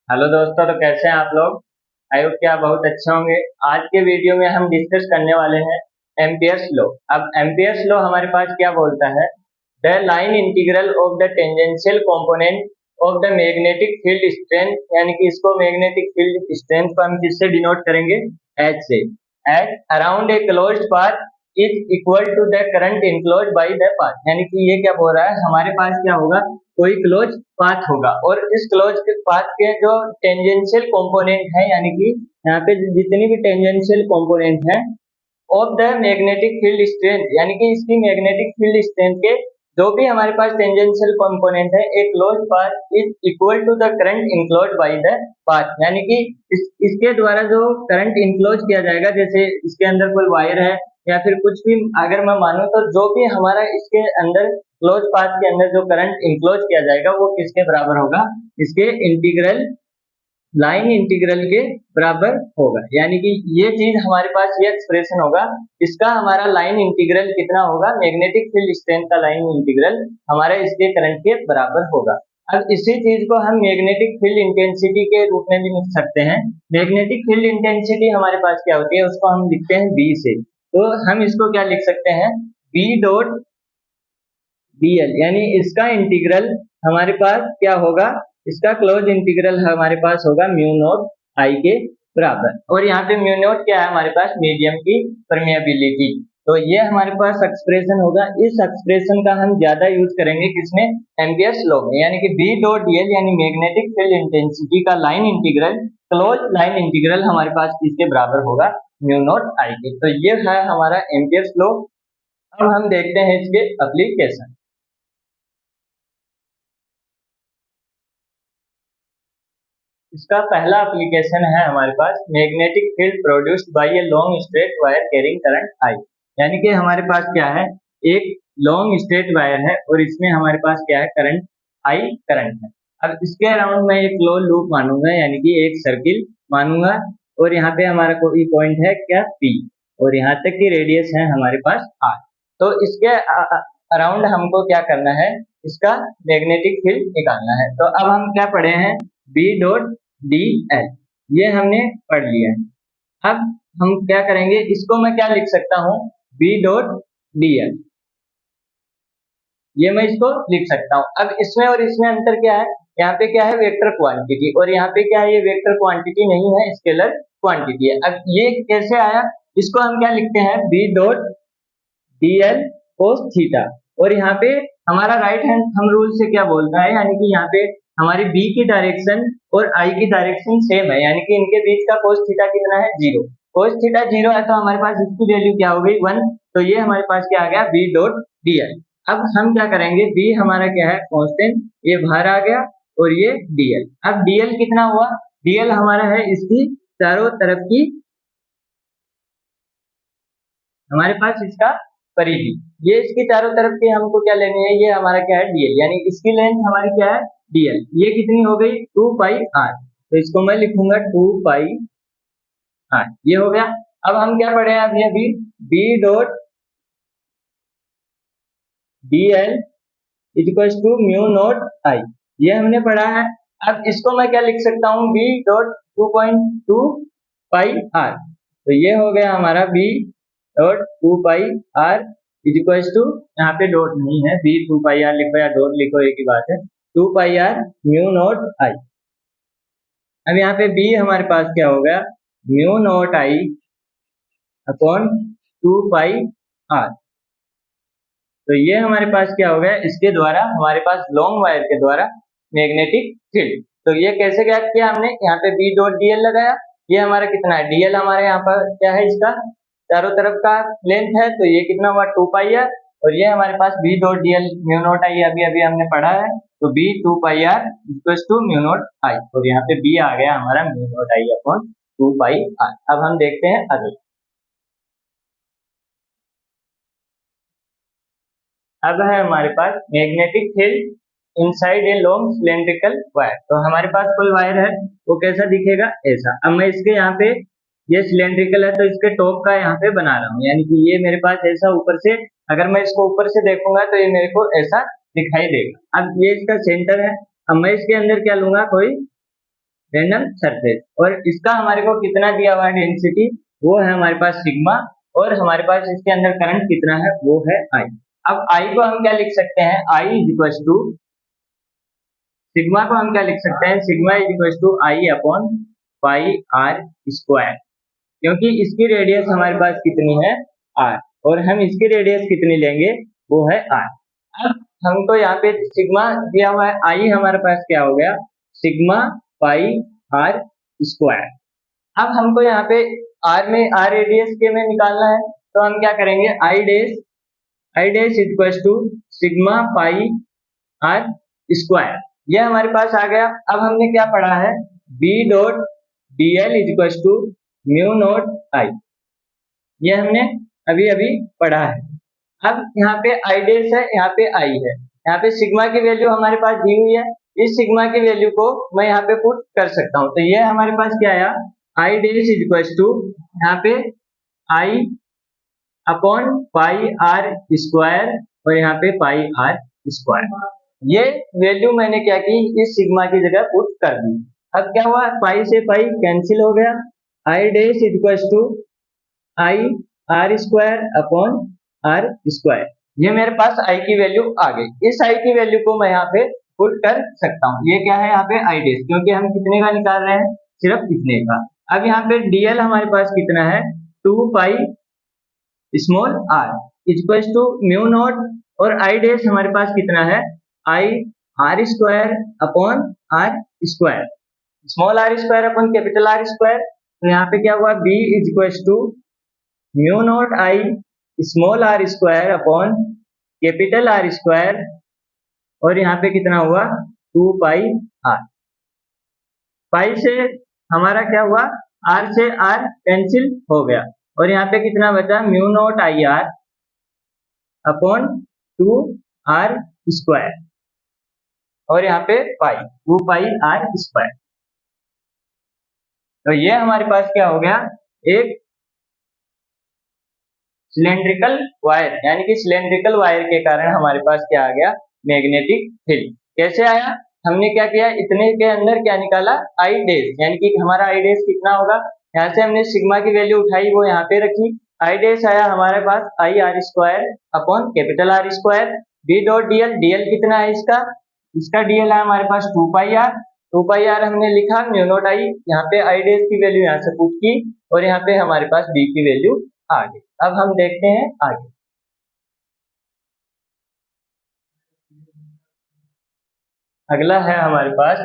Hello दोस्तों, तो कैसे हैं आप लोग। आई होप कि आप बहुत अच्छे होंगे। आज के वीडियो में हम डिस्कस करने वाले हैं एम्पियर्स लॉ। अब एम्पियर्स लॉ हमारे पास क्या बोलता है, the line integral of the tangential component of the magnetic field strength, यानी कि इसको मैग्नेटिक फील्ड स्ट्रेंथ को हम किससे डिनोट करेंगे, एच से। At around a closed path is equal to the current enclose by the path, यानी कि ये क्या बोल रहा है, हमारे पास क्या होगा, कोई क्लोज पाथ होगा और इस क्लोज के पाथ के जो टेंजेंशियल कंपोनेंट है, यानी कि यहाँ पे जितनी भी टेंजेंशियल कंपोनेंट है of the magnetic field strength, यानी कि इसकी मैग्नेटिक फील्ड स्ट्रेंथ के जो भी हमारे पास टेंजेंशियल कंपोनेंट है, एक close path is equal to the current enclose by the path, यानी कि इसके द्वारा जो करंट इनक्लोज किया जाएगा, जैसे इसके अंदर कोई वायर है या फिर कुछ भी अगर मैं मानूं, तो जो भी हमारा इसके अंदर क्लोज पाथ के अंदर जो करंट इनक्लोज किया जाएगा वो किसके बराबर होगा, इसके इंटीग्रल लाइन इंटीग्रल के बराबर होगा। यानी कि ये चीज हमारे पास ये एक्सप्रेशन होगा, इसका हमारा लाइन इंटीग्रल कितना होगा, मैग्नेटिक फील्ड स्ट्रेंथ का लाइन इंटीग्रल हमारे इसके करंट के बराबर होगा। अब इसी चीज को हम मैग्नेटिक फील्ड इंटेंसिटी के रूप में भी लिख सकते हैं। मैग्नेटिक फील्ड इंटेंसिटी हमारे पास क्या होती है, उसको हम लिखते हैं बी से। तो हम इसको क्या लिख सकते हैं, बी डॉट dl, यानी इसका इंटीग्रल हमारे पास क्या होगा, इसका क्लोज इंटीग्रल हमारे पास होगा म्यू नॉट आई के बराबर। और यहाँ पे म्यू नॉट क्या है, हमारे पास मीडियम की परमेबिलिटी। तो ये हमारे पास एक्सप्रेशन होगा। इस एक्सप्रेशन का हम ज्यादा यूज करेंगे किसमें, एम्पियर्स लॉ में। यानी कि बी डॉट डीएल यानी मैग्नेटिक फील्ड इंटेंसिटी का line integral, close line integral हमारे पास किसके बराबर होगा, म्यू नॉट आई के। तो ये है हमारा एम्पियर्स लॉ। अब हम देखते हैं इसके एप्लीकेशन। इसका पहला एप्लीकेशन है हमारे पास, magnetic field produced by a long straight wire carrying current I. यानी कि हमारे पास क्या है, एक लॉन्ग स्ट्रेट वायर है और इसमें हमारे पास क्या है, करंट आई करंट है। अब इसके अराउंड मैं एक क्लोज लूप मानूंगा, यानी कि एक सर्किल मानूंगा, और यहाँ पे हमारा कोई पॉइंट है क्या, पी, और यहाँ तक की रेडियस है हमारे पास आर। तो इसके अराउंड हमको क्या करना है, इसका मैग्नेटिक फील्ड निकालना है। तो अब हम क्या पढ़े हैं, बी डॉट डी एल, ये हमने पढ़ लिया है। अब हम क्या करेंगे, इसको मैं क्या लिख सकता हूँ, बी डॉट डी एल, ये मैं इसको लिख सकता हूँ। अब इसमें और इसमें अंतर क्या है, यहाँ पे क्या है, वेक्टर क्वांटिटी, और यहाँ पे क्या है, ये वेक्टर क्वांटिटी नहीं है, स्केलर क्वांटिटी है। अब ये कैसे आया, इसको हम क्या लिखते हैं, B dot D L cos theta. और यहाँ पे हमारा राइट हैंड थंब रूल से क्या बोलता है, यानी कि यहाँ पे हमारी बी की डायरेक्शन और आई की डायरेक्शन सेम है, यानी कि इनके बीच का कोस थीटा कितना है, जीरो। कोस थीटा जीरो है तो हमारे पास इसकी वैल्यू क्या हो गई, वन। तो ये हमारे पास क्या आ गया, बी डॉट डी एल। अब हम क्या करेंगे, बी हमारा क्या है, कांस्टेंट, ये बाहर आ गया, और ये डीएल। अब डीएल कितना हुआ, डीएल हमारा है इसकी चारों तरफ की, हमारे पास इसका परिधि, ये इसकी चारों तरफ की हमको क्या लेनी है, ये हमारा क्या है, डीएल, यानी इसकी लेंथ हमारी क्या है, डीएल। ये कितनी हो गई, 2 पाई आर। तो इसको मैं लिखूंगा 2 पाई आर, ये हो गया। अब हम क्या पढ़े हैं अभी अभी, B dot D L equals to mu naught I, ये हमने पढ़ा है। अब इसको मैं क्या लिख सकता हूँ, बी डॉट 2.2 पाई आर। तो ये हो गया हमारा B dot 2 pi R equals to, यहाँ पे डॉट नहीं है, बी 2 पाई आर लिखो या डॉट लिखो एक ही बात है, 2 pi R mu naught I. अब यहाँ पे बी हमारे पास क्या हो गया, mu naught I upon 2 pi R. तो ये हमारे पास क्या हो गया, इसके द्वारा हमारे पास लॉन्ग वायर के द्वारा मैग्नेटिक फील्ड। तो ये कैसे क्या किया हमने, यहाँ पे बी डॉट डीएल लगाया, ये हमारा कितना है, डीएल हमारे यहाँ पर क्या है, इसका चारों तरफ का लेंथ है, तो ये कितना हुआ, 2 पाई आर। और ये हमारे पास B dot D L mu naught I अभी अभी हमने पढ़ा है, तो B 2 pi R equal to mu naught I, और यहाँ पे बी आ गया हमारा mu naught I upon 2 pi R. अब हम देखते हैं अगले। अब है हमारे पास magnetic field inside a long cylindrical wire. तो हमारे पास कोई वायर है, वो कैसा दिखेगा, ऐसा। अब मैं इसके यहाँ पे, ये सिलेंड्रिकल है तो इसके टॉप का यहाँ पे बना रहा हूँ, यानी कि ये मेरे पास ऐसा ऊपर से, अगर मैं इसको ऊपर से देखूंगा तो ये मेरे को ऐसा दिखाई देगा। अब ये इसका सेंटर है। अब मैं इसके अंदर क्या लूंगा, कोई रैंडम सरफेस, और इसका हमारे को कितना दिया हुआ है डेंसिटी, वो है हमारे पास सिग्मा, और हमारे पास इसके अंदर करंट कितना है, वो है आई। अब आई को हम क्या लिख सकते हैं, I is equal to sigma को हम क्या लिख सकते हैं, sigma is equal to I upon pi R square, क्योंकि इसकी रेडियस हमारे पास कितनी है, आर, और हम इसकी रेडियस कितनी लेंगे, वो है आर। अब हमको यहाँ पे सिग्मा दिया हुआ है, आई हमारे पास क्या हो गया, सिग्मा पाई आर स्क्वायर। अब हमको यहाँ पे आर में आर रेडियस के में निकालना है, तो हम क्या करेंगे, I dash equal to sigma pi R square, ये हमारे पास आ गया। अब हमने क्या पढ़ा है, B dot D L equal to mu naught I, ये हमने अभी अभी पढ़ा है। अब यहाँ पे आई डैश है, यहाँ पे आई है, यहाँ पे सिग्मा की वैल्यू हमारे पास दी हुई है, इस सिग्मा की वैल्यू को मैं यहाँ पे पुट कर सकता हूँ, तो ये हमारे पास क्या आया, आई डैश इक्वल टू यहाँ पे आई अपॉन पाई आर स्क्वायर, और यहाँ पे पाई आर स्क्वायर। ये वैल्यू मैंने क्या की, इस सिग्मा की जगह पुट कर दी। अब क्या हुआ, पाई से पाई कैंसिल हो गया, I dash equal to I R square upon R square, ये मेरे पास आई की वैल्यू आ गई। इस आई की वैल्यू को मैं यहाँ पे पुट कर सकता हूँ, ये क्या है यहाँ पे आई डैश, क्योंकि हम कितने का निकाल रहे हैं, सिर्फ इतने का। अब यहाँ पे डीएल हमारे पास कितना है, 2 pi small R equal to mu naught, और आई डैश हमारे पास कितना है, I R square upon R square, small R square upon capital R square. तो यहाँ पे क्या हुआ, B is equal to mu naught I small R square upon capital R square, और यहाँ पे कितना हुआ, 2 पाई आर। पाई से हमारा क्या हुआ, आर से आर कैंसिल हो गया, और यहाँ पे कितना बचा, mu naught I R upon 2 R square, और यहाँ पे पाई 2 पाई आर स्क्वायर। तो ये हमारे पास क्या हो गया, एक सिलेंड्रिकल वायर, यानी कि सिलेंड्रिकल वायर के कारण हमारे पास क्या आ गया, मैग्नेटिक फील्ड। कैसे आया, हमने क्या किया, इतने के अंदर क्या निकाला, आई डैश, यानी कि हमारा आई डैश कितना होगा, यहाँ से हमने सिग्मा की वैल्यू उठाई, वो यहाँ पे रखी, आई डैश आया हमारे पास I R square upon capital R square, B dot D L, D L कितना है इसका डीएल है हमारे पास 2 पाई आर, 2 पाई आर हमने लिखा, म्यू नॉट आई, यहाँ पे आई डैश की वैल्यू यहाँ से पुट की, और यहाँ पे हमारे पास बी की वैल्यू आ गई। अब हम देखते हैं आगे। अगला है हमारे पास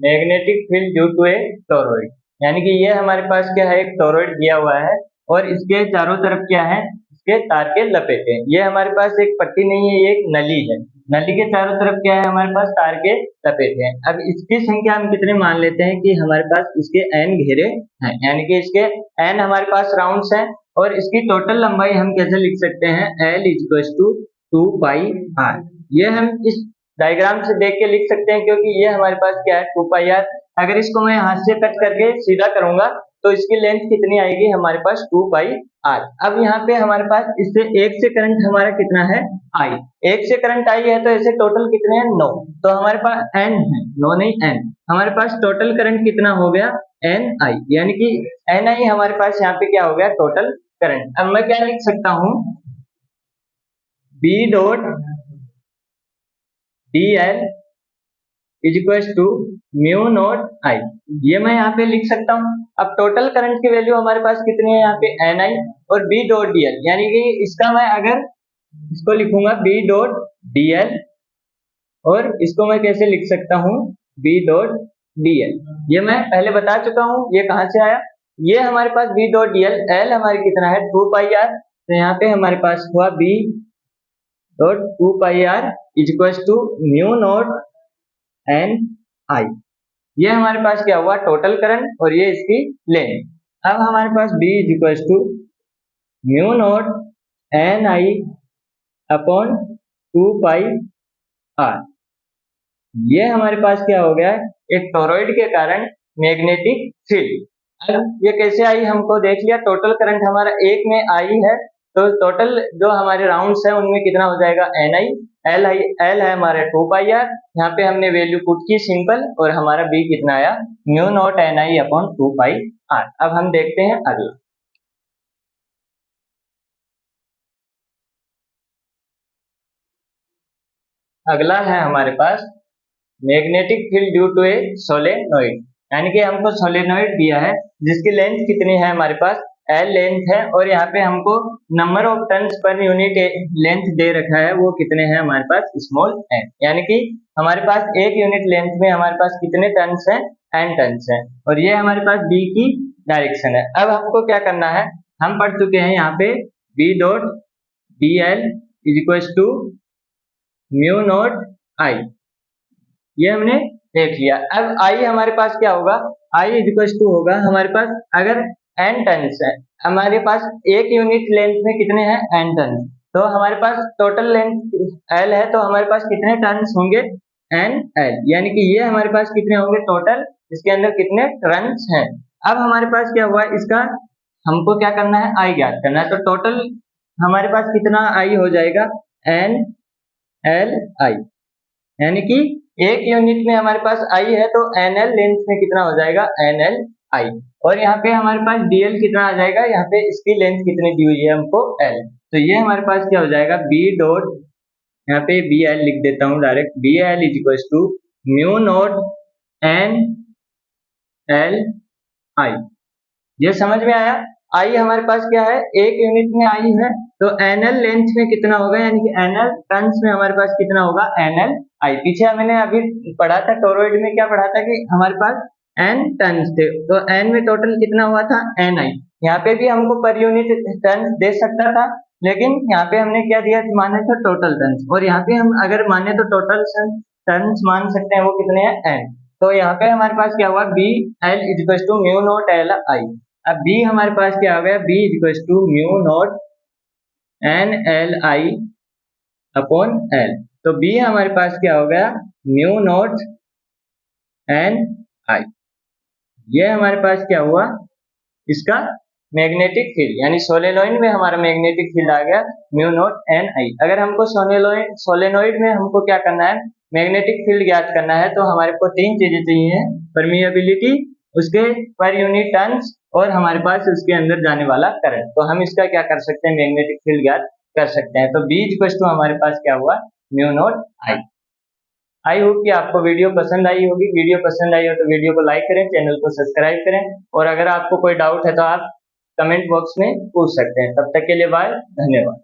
magnetic field due to a toroid, यानी कि ये हमारे पास क्या है, एक टोरॉइड दिया हुआ है, और इसके चारों तरफ क्या है, इसके तार के लपेटे हैं। ये हमारे पास एक पट्टी नहीं है, ये एक नली है, नली के चारों तरफ क्या है, हमारे पास तार के लपेटे हैं। अब इसकी संख्या हम कितने मान लेते हैं कि हमारे पास इसके n घेरे हैं, यानी कि इसके n हमारे पास राउंड्स हैं, और इसकी टोटल लंबाई हम कैसे लिख सकते हैं, L equal to 2 pi R. ये हम इस डायग्राम से देख के लिख सकते हैं, क्योंकि ये हमारे पास क्या है, 2 पाई आर। अगर इसको मैं हाथ से कट करके सीधा करूंगा तो इसकी लेंथ कितनी आएगी, हमारे पास 2 पाई आर। अब यहाँ पे हमारे पास इससे एक से करंट हमारा कितना है, आई, एक से करंट आई है, तो ऐसे टोटल कितने हैं, 9, तो हमारे पास एन है, 9 नहीं एन, हमारे पास टोटल करंट कितना हो गया, एन आई, यानी कि एन आई हमारे पास यहाँ पे क्या हो गया, टोटल करंट। अब मैं क्या लिख सकता हूँ, B dot D L is equal to mu naught I, ये मैं यहाँ पे लिख सकता हूँ। अब टोटल करंट की वैल्यू हमारे पास कितनी है, यहाँ पे एन आई, और बी डॉट डी एल, यानी कि इसका मैं अगर इसको लिखूंगा बी डॉट डी एल, और इसको मैं कैसे लिख सकता हूँ, बी डॉट डी एल, ये मैं पहले बता चुका हूँ, ये कहाँ से आया, ये हमारे पास B dot D L, L हमारी कितना है 2 पाई आर, तो यहाँ पे हमारे पास हुआ B dot 2 pi R is equal to mu naught N I, ये हमारे पास क्या हुआ, टोटल करंट, और ये इसकी लेंथ। अब हमारे पास B is equal to mu naught N I upon 2 pi R, ये हमारे पास क्या हो गया, एक टोरॉइड के कारण मैग्नेटिक फील्ड। अब ये कैसे आई हमको देख लिया, टोटल करंट हमारा एक में आई है, तो टोटल जो हमारे राउंड्स है उनमें कितना हो जाएगा, एन आई, एल है हमारा 2 पाई आर, यहाँ पे हमने वैल्यू पुट की सिंपल, और हमारा बी कितना आया mu naught N I upon 2 pi R. अब हम देखते हैं अगला। अगला है हमारे पास magnetic field due to a solenoid, यानी कि हमको सोलेनोइड दिया है जिसकी लेंथ कितनी है हमारे पास एल लेंथ है, और यहाँ पे हमको number of turns per unit length दे रखा है, वो कितने हैं हमारे पास स्मॉल एन, यानी कि हमारे पास एक यूनिट लेंथ में हमारे पास कितने टर्न्स हैं एन टर्न्स हैं, और ये हमारे पास बी की डायरेक्शन है। अब हमको क्या करना है, हम पढ़ चुके हैं यहाँ पे B dot D L is equal to mu naught I, ये हमने देख लिया। अब आई हमारे पास क्या होगा, आई इज इक्वल टू होगा हमारे पास, अगर एन टर्न्स है हमारे पास एक यूनिट लेंथ में कितने हैं एन टर्न्स, तो हमारे पास टोटल लेंथ एल है, तो हमारे पास कितने टर्न्स होंगे एन एल, यानी कि ये हमारे पास कितने होंगे टोटल, इसके अंदर कितने टर्न्स हैं। अब हमारे पास क्या हुआ, इसका हमको क्या करना है आई ज्ञात करना है, तो टोटल हमारे पास कितना आई हो जाएगा एन एल आई, यानी कि एक यूनिट में हमारे पास आई है तो एन एल लेंथ में कितना हो जाएगा एन एल आई, और यहाँ पे हमारे पास डीएल कितना आ जाएगा, यहाँ पे इसकी लेंथ कितनी दी हुई है हमको एल, तो ये हमारे पास क्या हो जाएगा बी डॉट, यहाँ पे बी एल लिख देता हूँ direct, B L is equal to mu naught N L I. ये समझ में आया। आई हमारे पास क्या है एक यूनिट में आई है, तो एनएल लेंथ में कितना होगा, यानी कि एनएल टर्न्स में हमारे पास कितना होगा एनएल आई। पीछे मैंने अभी पढ़ा था टोरॉइड में, क्या पढ़ा था कि हमारे पास एन टर्न्स थे, तो एन में टोटल कितना हुआ था एन आई। यहाँ पे भी हमको पर यूनिट टर्न्स दे सकता था, लेकिन यहाँ पे हमने क्या दिया माने था टोटल टर्न्स, और यहाँ पे हम अगर माने तो टोटल टर्न्स मान सकते हैं वो कितने हैं एन, तो यहाँ पे हमारे पास क्या हुआ B L is equal to mu naught L I. अब बी हमारे पास क्या हो गया, B is equal to mu naught N L I upon L, तो बी हमारे पास क्या हो गया म्यू नॉट एन आई। ये हमारे पास क्या हुआ इसका मैग्नेटिक फील्ड, यानी सोलेनोइड में हमारा मैग्नेटिक फील्ड आ गया म्यू नॉट एन आई। अगर हमको सोलेनोइड में हमको क्या करना है मैग्नेटिक फील्ड ज्ञात करना है, तो हमारे को तीन चीजें चाहिए, परमिएबिलिटी, उसके पर यूनिट टर्न्स, और हमारे पास उसके अंदर जाने वाला करंट। तो हम इसका क्या कर सकते हैं मैग्नेटिक फील्ड ज्ञात कर सकते हैं, तो बी इक्वल टू हमारे पास क्या हुआ mu naught I. I hope कि आपको वीडियो पसंद आई होगी। वीडियो पसंद आई हो तो वीडियो को लाइक करें, चैनल को सब्सक्राइब करें, और अगर आपको कोई डाउट है तो आप कमेंट बॉक्स में पूछ सकते हैं। तब तक के लिए बाय, धन्यवाद।